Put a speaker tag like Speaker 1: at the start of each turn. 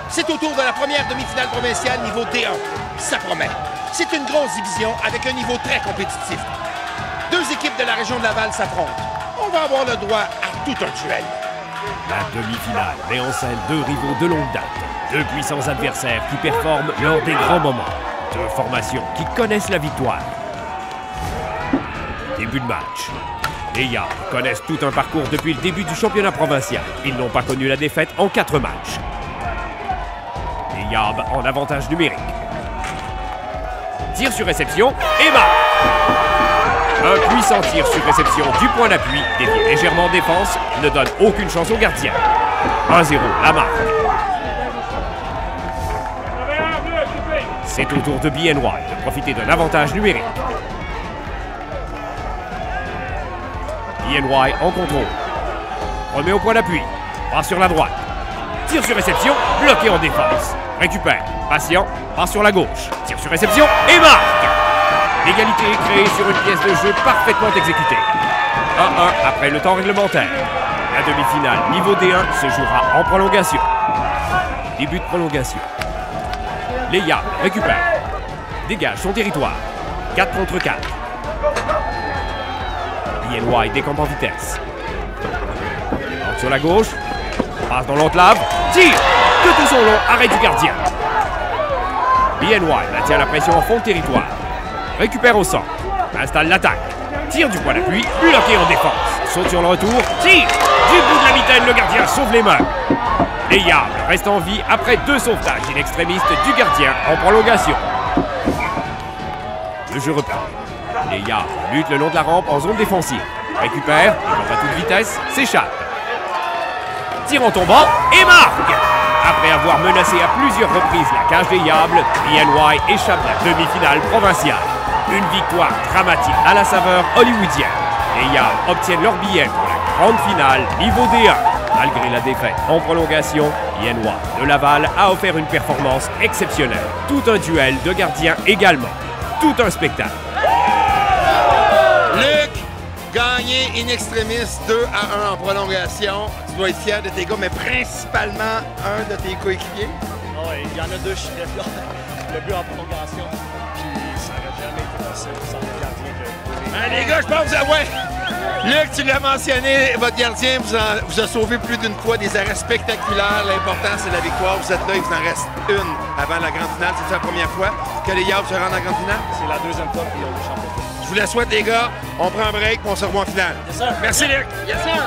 Speaker 1: C'est au tour de la première demi-finale provinciale niveau D1. Ça promet. C'est une grosse division avec un niveau très compétitif. Deux équipes de la région de Laval s'affrontent. On va avoir le droit à tout un duel.
Speaker 2: La demi-finale met en scène deux rivaux de longue date. Deux puissants adversaires qui performent lors des grands moments. Deux formations qui connaissent la victoire. Début de match. Les Yabs connaissent tout un parcours depuis le début du championnat provincial. Ils n'ont pas connu la défaite en 4 matchs. Les Yabs en avantage numérique. Tir sur réception et marque. Un puissant tir sur réception du point d'appui, dévié légèrement en défense, ne donne aucune chance au gardien. 1-0, la marque. C'est au tour de BNY de profiter d'un avantage numérique. BNY en contrôle. Remet au point d'appui. Passe sur la droite. Tire sur réception, bloqué en défense. Récupère. Patient. Passe sur la gauche. Tire sur réception et marque. L'égalité est créée sur une pièce de jeu parfaitement exécutée. 1-1 après le temps réglementaire. La demi-finale niveau D1 se jouera en prolongation. Début de prolongation. Les Yabs récupèrent. Dégage son territoire. 4 contre 4. BNY décampe en vitesse. Entre sur la gauche. Passe dans l'entlave. Tire! De tout son long, arrêt du gardien. BNY maintient la pression en fond de territoire. Récupère au centre. Installe l'attaque. Tire du point d'appui. Bloqué en défense. Saute sur le retour. Tire! Du bout de la mitaine, le gardien sauve les mains. Les Yabs restent en vie après 2 sauvetages in-extremistes du gardien en prolongation. Le jeu reprend. Les Yabs luttent le long de la rampe en zone défensive. Récupère, à toute vitesse, s'échappe. Tire en tombant et marque! Après avoir menacé à plusieurs reprises la cage des Yabs, BNY échappe la demi-finale provinciale. Une victoire dramatique à la saveur hollywoodienne. Les Yabs obtiennent leur billet pour la grande finale niveau D1. Malgré la défaite en prolongation, BNY de Laval a offert une performance exceptionnelle. Tout un duel de gardiens également. Tout un spectacle.
Speaker 1: Luc, gagné in extremis 2-1 en prolongation. Tu dois être fier de tes gars, mais principalement un de tes coéquipiers.
Speaker 3: Oui, il y en a 2, je suis très fier. Le but en prolongation, puis ça n'aurait jamais été possible sans le gardien de...
Speaker 1: Les gars, je pense que ouais. Luc, tu l'as mentionné, votre gardien vous a sauvé plus d'une fois des arrêts spectaculaires. L'important, c'est la victoire. Vous êtes là, il vous en reste une avant la grande finale. C'est la première fois que les Yabs se rendent en grande finale?
Speaker 3: C'est la deuxième fois qu'ils ont le championnat.
Speaker 1: Je vous la souhaite, les gars. On prend un break et on se revoit en finale.
Speaker 3: Yes, sir.
Speaker 1: Merci, Luc.
Speaker 3: Yes, sir.